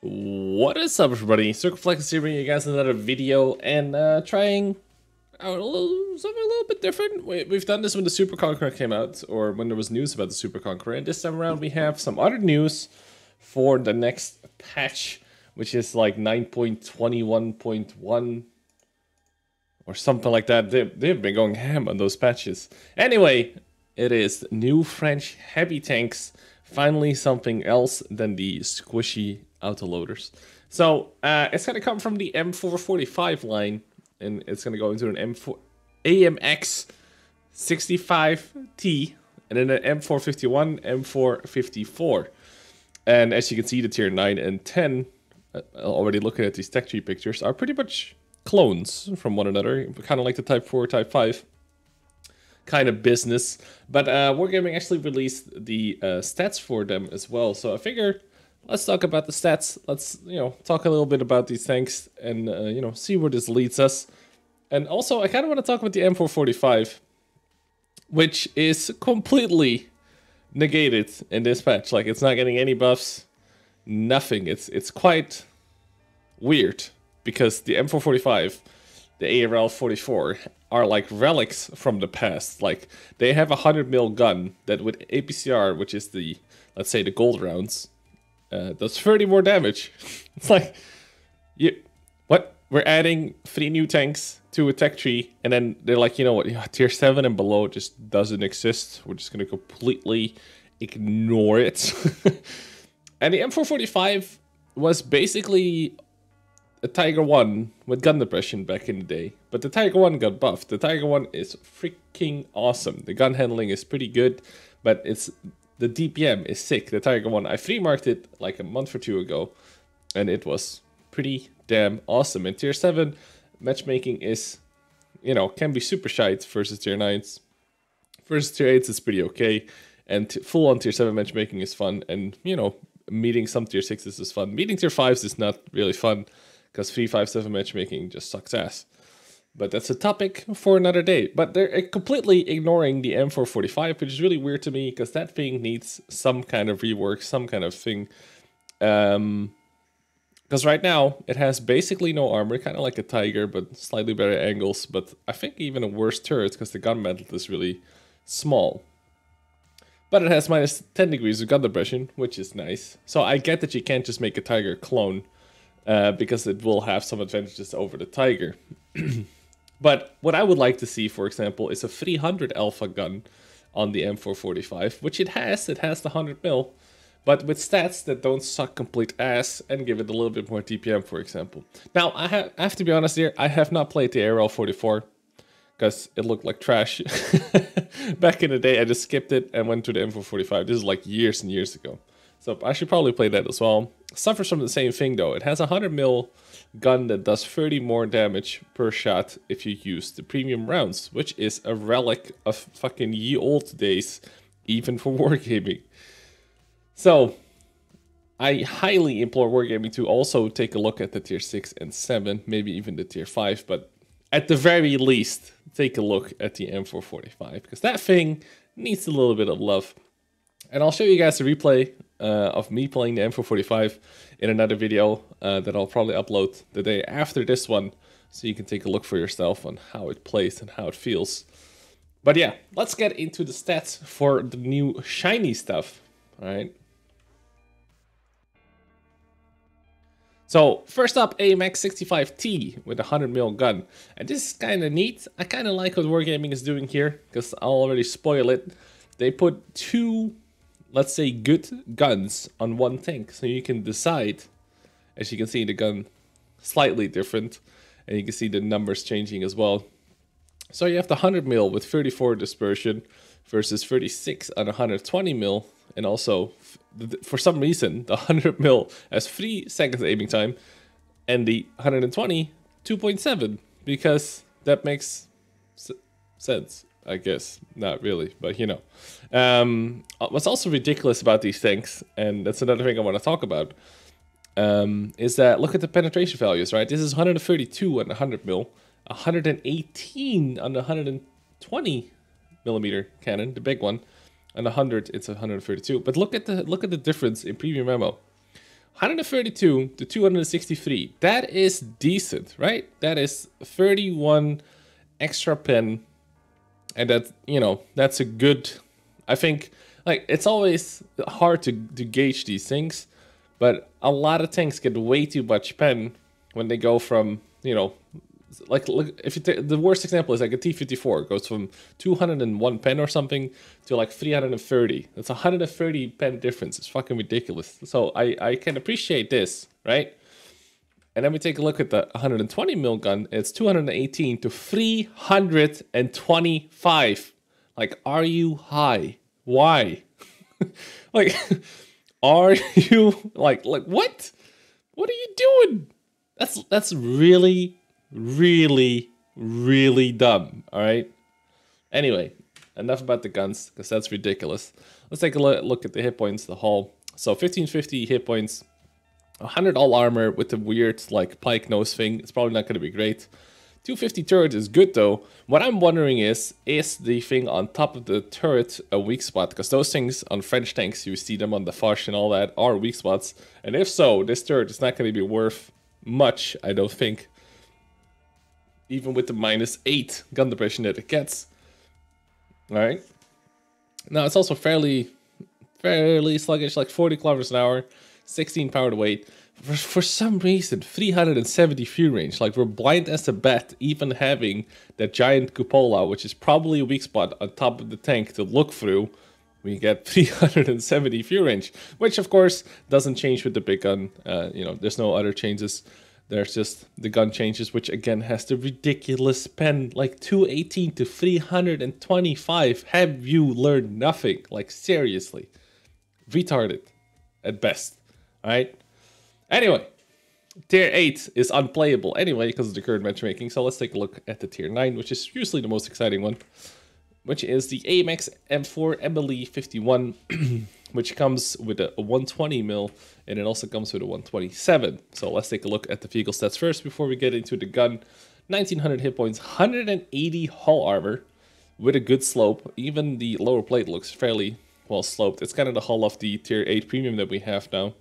What is up, everybody? Circon is here bringing you guys another video and trying out something a little bit different. We've done this when the Super Conqueror came out, or when there was news about the Super Conqueror, and this time around we have some other news for the next patch, which is like 9.21.1 or something like that. They've been going ham on those patches. Anyway, it is new French heavy tanks. Finally, something else than the squishy autoloaders. So it's going to come from the M445 line, and it's going to go into an M4 AMX 65T, and then an M451, M454. And as you can see, the tier 9 and 10, already looking at these tech tree pictures, are pretty much clones from one another, kind of like the Type 4, Type 5 kind of business. But Wargaming actually released the stats for them as well. So I figure let's talk about the stats. Let's talk a little bit about these tanks and see where this leads us. And also I kind of want to talk about the M445, which is completely negated in this patch. Like, it's not getting any buffs, nothing. It's quite weird because the M445, the ARL 44 are like relics from the past. Like, they have a 100mm gun that with APCR, which is the, let's say, the gold rounds, does 30 more damage. It's like, what? We're adding 3 new tanks to a tech tree, and then they're like, you know what, tier 7 and below just doesn't exist. We're just gonna completely ignore it. And the M445 was basically a Tiger 1 with gun depression back in the day. But the Tiger 1 got buffed. The Tiger 1 is freaking awesome. The gun handling is pretty good, but the DPM is sick. The Tiger 1, I free marked it like a month or two ago, and it was pretty damn awesome. And tier 7 matchmaking is, can be super shite versus tier 9s. Versus tier 8s is pretty okay. And full on tier 7 matchmaking is fun. And, meeting some tier 6s is fun. Meeting tier 5s is not really fun, because 357 matchmaking just sucks ass. But that's a topic for another day. But they're completely ignoring the M445, which is really weird to me, because that thing needs some kind of rework, some kind of thing. Because right now, it has basically no armor, kind of like a Tiger, but slightly better angles. But I think even a worse turret, because the gun mantle is really small. But it has minus 10 degrees of gun depression, which is nice. So I get that you can't just make a Tiger clone, because it will have some advantages over the Tiger. But what I would like to see, for example, is a 300 alpha gun on the M445, which it has. It has the 100mm, but with stats that don't suck complete ass and give it a little bit more DPM, for example. Now, I have to be honest here, I have not played the ARL 44 because it looked like trash. Back in the day, I just skipped it and went to the M445. This is like years and years ago. So I should probably play that as well. Suffers from the same thing though. It has a 100mm gun that does 30 more damage per shot if you use the premium rounds, which is a relic of fucking ye old days, even for wargaming. So I highly implore wargaming to also take a look at the tier 6 and 7, maybe even the tier 5, but at the very least, take a look at the M445, because that thing needs a little bit of love. And I'll show you guys a replay of me playing the M445 in another video that I'll probably upload the day after this one, so you can take a look for yourself on how it plays and how it feels. But yeah, let's get into the stats for the new shiny stuff. All right. So first up, AMX 65T with a 100mm gun. And this is kind of neat. I kind of like what Wargaming is doing here, because I'll already spoil it. They put 2, let's say, good guns on one tank. So you can decide, as you can see, the gun slightly different. And you can see the numbers changing as well. So you have the 100mm with 34 dispersion versus 36 on 120mm. And also, for some reason, the 100mm has 3 seconds aiming time, and the 120, 2.7, because that makes sense, I guess. Not really, but what's also ridiculous about these tanks, and that's another thing I want to talk about, is that look at the penetration values, right? This is 132 on the 100mm, 118 on the 120mm cannon, the big one. And 100, it's 132. But look at the difference in premium ammo. 132 to 263. That is decent, right? That is 31 extra pen. And that, you know, that's a good, I think, like, it's always hard to gauge these things. But a lot of tanks get way too much pen when they go from, you know, like, look, if you take the worst example is like a T-54 goes from 201 pen or something to like 330. That's 130 pen difference. It's fucking ridiculous. So I can appreciate this, right? And then we take a look at the 120 mil gun. It's 218 to 325. Like, are you high? Why? Like, are you like what? What are you doing? That's really, really, really dumb. All right. Anyway, enough about the guns because that's ridiculous. Let's take a look at the hit points, the hull. So 1550 hit points, 100 all armor with the weird like pike nose thing. It's probably not going to be great. 250 turret is good though. What I'm wondering is the thing on top of the turret a weak spot? Because those things on French tanks, you see them on the Foch and all that, are weak spots. And if so, this turret is not going to be worth much, I don't think. Even with the -8 gun depression that it gets. Alright. Now it's also fairly sluggish, like 40 kilometers an hour, 16 power to weight. For some reason, 370 fuel range. Like, we're blind as a bat, even having that giant cupola, which is probably a weak spot on top of the tank to look through. We get 370 fuel range, which of course doesn't change with the big gun. You know, there's no other changes. There's just the gun changes, which again has the ridiculous pen, like 218 to 325. Have you learned nothing? Like, seriously. Retarded at best. Alright? Anyway, tier 8 is unplayable anyway because of the current matchmaking. So let's take a look at the tier 9, which is usually the most exciting one, which is the AMX M4 MLE 51, which comes with a 120 mil, and it also comes with a 127. So let's take a look at the vehicle stats first before we get into the gun. 1900 hit points, 180 hull armor with a good slope. Even the lower plate looks fairly well sloped. It's kind of the hull of the tier 8 premium that we have now.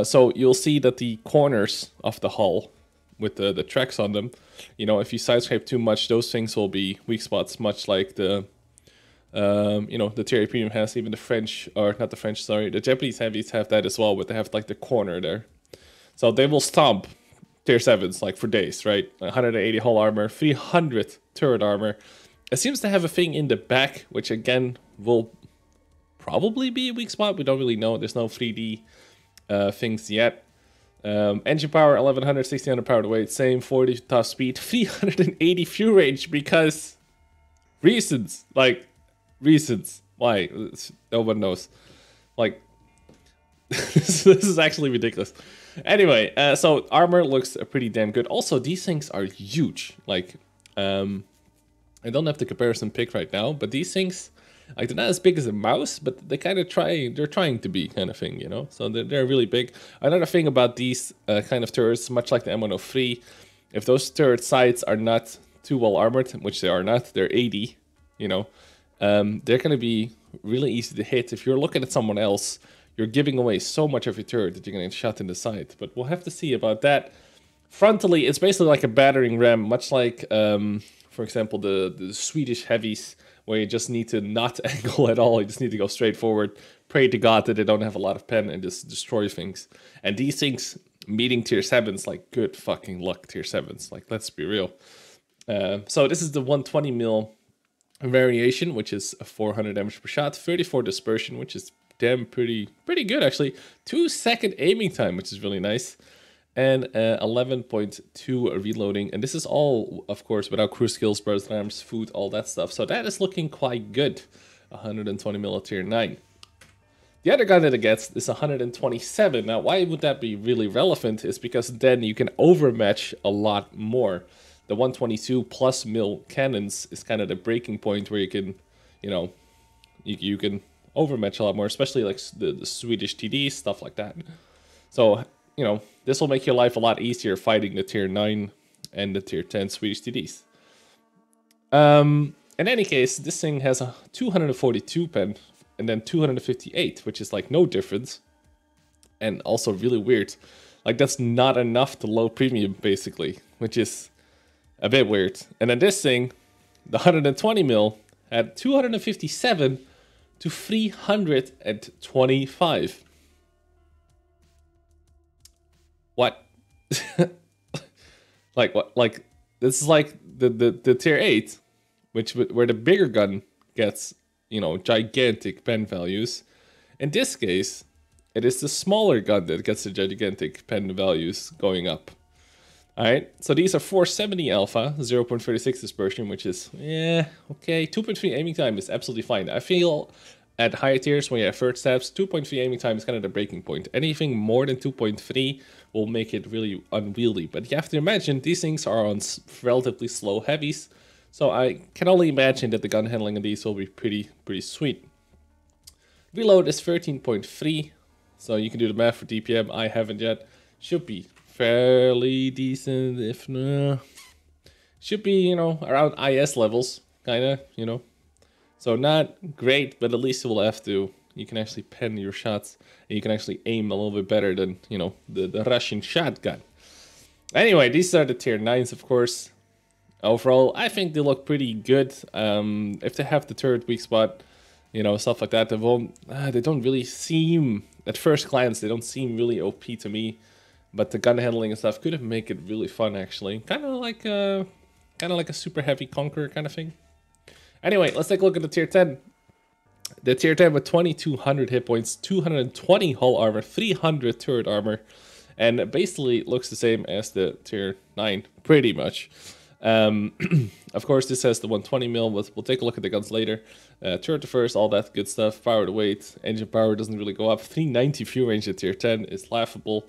So you'll see that the corners of the hull with the tracks on them, you know, if you side scrape too much, those things will be weak spots, much like the, you know, the tier 8 premium has. Even the French, or not the French, sorry, the Japanese heavies have that as well, but they have like the corner there. So they will stomp tier 7s like for days, right? 180 hull armor, 300 turret armor. It seems to have a thing in the back, which again will probably be a weak spot. We don't really know. There's no 3D things yet. Engine power 1100, 1600 power to weight, same 40 top speed, 380 fuel range because reasons, like reasons why no one knows. Like this is actually ridiculous. Anyway, so armor looks pretty damn good. Also, these things are huge. Like I don't have the comparison pick right now, but these things, like, they're not as big as a mouse, but they kind of they're trying to be, kind of thing, you know? So they're really big. Another thing about these kind of turrets, much like the M103, if those turret sides are not too well armored, which they are not, they're 80, you know, they're going to be really easy to hit. If you're looking at someone else, you're giving away so much of your turret that you're going to get shot in the side. But we'll have to see about that. Frontally, it's basically like a battering ram, much like, for example, the Swedish heavies, where you just need to not angle at all. You just need to go straight forward, pray to God that they don't have a lot of pen and just destroy things. And these things meeting tier 7s, like, good fucking luck, tier 7s. Like, let's be real. So this is the 120 mil variation, which is a 400 damage per shot, 34 dispersion, which is damn pretty good actually. 2-second aiming time, which is really nice. And 11.2 reloading. And this is all, of course, without crew skills, burst arms, food, all that stuff. So that is looking quite good. 120 mil tier 9. The other gun that it gets is 127. Now, why would that be really relevant is because then you can overmatch a lot more. The 122 plus mil cannons is kind of the breaking point where you can, you know, you can overmatch a lot more, especially like the Swedish TDs, stuff like that. So, you know, this will make your life a lot easier fighting the tier 9 and the tier 10 Swedish TDs. In any case, this thing has a 242 pen and then 258, which is like no difference. and also really weird. Like, that's not enough to low premium, basically, which is a bit weird. And then this thing, the 120 mil, had 257 to 325. What? Like what? Like, this is like the tier 8, where the bigger gun gets, you know, gigantic pen values. In this case, it is the smaller gun that gets the gigantic pen values going up. Alright, so these are 470 alpha, 0.36 dispersion, which is, yeah, okay. 2.3 aiming time is absolutely fine. I feel at higher tiers, when you have first steps, 2.3 aiming time is kind of the breaking point. Anything more than 2.3 will make it really unwieldy. But you have to imagine, these things are on relatively slow heavies, so I can only imagine that the gun handling of these will be pretty sweet. Reload is 13.3, so you can do the math for DPM. I haven't yet. Should be fairly decent, if not, should be, you know, around IS levels, kinda, you know. So not great, but at least you will have to, you can actually pen your shots, and you can actually aim a little bit better than, you know, the Russian shotgun. Anyway, these are the tier 9s, of course. Overall, I think they look pretty good. If they have the third weak spot, you know, stuff like that, they don't really seem, at first glance, they don't seem really OP to me. But the gun handling and stuff could make it really fun, actually. Kind of like a super heavy Conqueror kind of thing. Anyway, let's take a look at the tier 10. The tier 10 with 2200 hit points, 220 hull armor, 300 turret armor, and basically looks the same as the tier 9, pretty much. Of course, this has the 120 mil. We'll take a look at the guns later. Turret to first, all that good stuff. Power to weight, engine power doesn't really go up. 390 fuel range at tier 10 is laughable.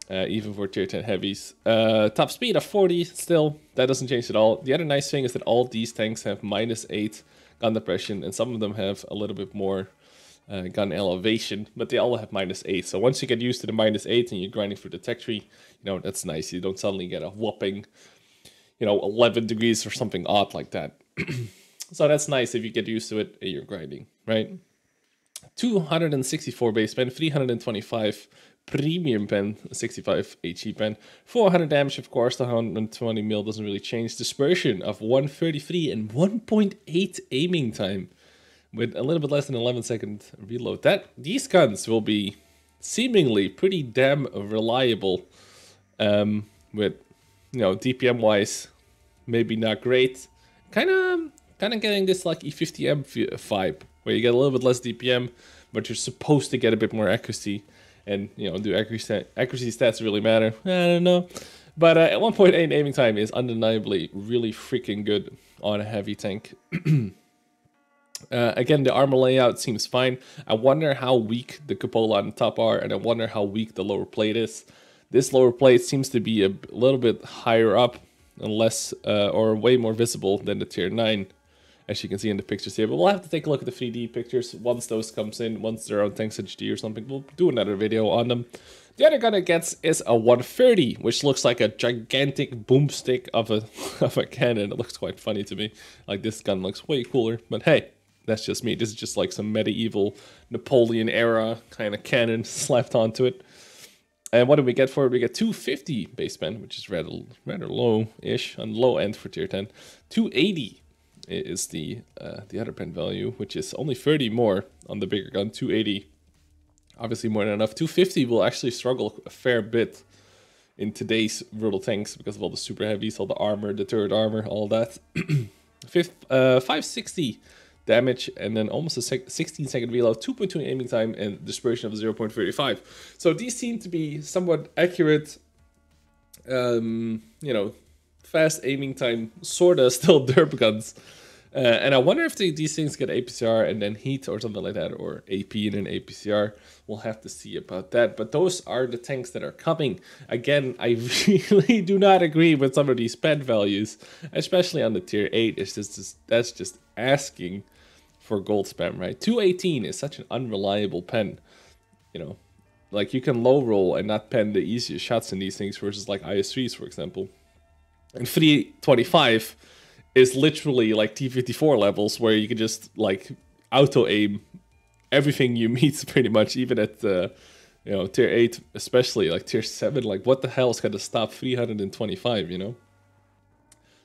Even for tier 10 heavies. Top speed of 40 still, that doesn't change at all. The other nice thing is that all these tanks have -8 gun depression, and some of them have a little bit more gun elevation, but they all have -8. So once you get used to the -8 and you're grinding through the tech tree, you know, that's nice. You don't suddenly get a whopping, you know, 11 degrees or something odd like that. So that's nice if you get used to it and you're grinding, right? 264 base pen, 325 premium pen, 65 HE pen, 400 damage, of course. The 120 mil doesn't really change. Dispersion of 133 and 1.8 aiming time with a little bit less than 11-second reload. These guns will be seemingly pretty damn reliable, with, you know, DPM wise, maybe not great. Kind of getting this like E50M vibe, where you get a little bit less DPM, but you're supposed to get a bit more accuracy. And, you know, do accuracy stats really matter? I don't know. But at 1.8 aiming time is undeniably really freaking good on a heavy tank. Again, the armor layout seems fine. I wonder how weak the cupola on the top are, and I wonder how weak the lower plate is. This lower plate seems to be a little bit higher up and less, or way more visible than the tier 9. As you can see in the pictures here, but we'll have to take a look at the 3D pictures once those comes in, once they're on Tanks HD or something. We'll do another video on them. The other gun it gets is a 130, which looks like a gigantic boomstick of a cannon. It looks quite funny to me. Like, this gun looks way cooler, but hey, that's just me. This is just like some medieval Napoleon era kind of cannon slapped onto it. And what do we get for it? We get 250 base pen, which is rather low-ish, on the low end for tier 10. 280 is the other pen value, which is only 30 more on the bigger gun. 280, obviously more than enough. 250 will actually struggle a fair bit in today's brutal tanks because of all the super heavies, all the armor, the turret armor, all that. 560 damage, and then almost a 16-second reload, 2.2 aiming time, and dispersion of 0.35. So these seem to be somewhat accurate, you know, fast aiming time, sorta still derp guns. And I wonder if these things get APCR and then heat or something like that, or AP and then APCR. We'll have to see about that. But those are the tanks that are coming. Again, I really do not agree with some of these pen values, especially on the tier 8. It's just that's just asking for gold spam, right? 218 is such an unreliable pen, you know. Like, you can low roll and not pen the easiest shots in these things versus like IS3s, for example. And 325 is literally like T54 levels, where you can just like auto aim everything you meet pretty much, even at You know, tier 8 especially, like tier 7, like what the hell is gonna stop 325, you know?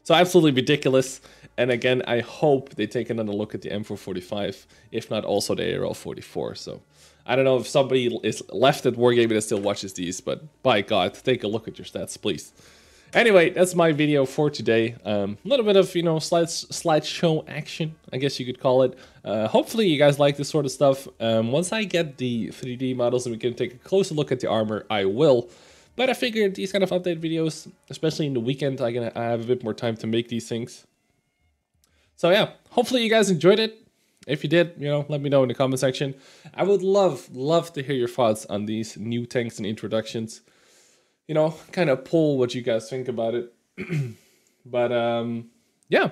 So absolutely ridiculous. And again, I hope they take another look at the M445, if not also the ARL44. So I don't know if somebody is left at Wargaming that still watches these, but by God, take a look at your stats, please. Anyway, that's my video for today. A little bit of, you know, slideshow action, I guess you could call it. Hopefully you guys like this sort of stuff. Once I get the 3D models and we can take a closer look at the armor, I will. But I figured these kind of update videos, especially in the weekend, I have a bit more time to make these things. So yeah, hopefully you guys enjoyed it. If you did, you know, let me know in the comment section. I would love to hear your thoughts on these new tanks and introductions. You know, kind of poll what you guys think about it. But yeah,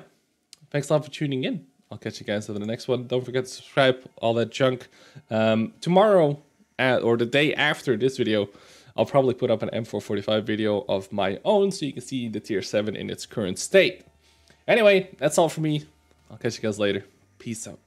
thanks a lot for tuning in. I'll catch you guys on the next one. Don't forget to subscribe, all that junk. Tomorrow, or the day after this video, I'll probably put up an M445 video of my own so you can see the tier 7 in its current state. Anyway, that's all for me. I'll catch you guys later. Peace out.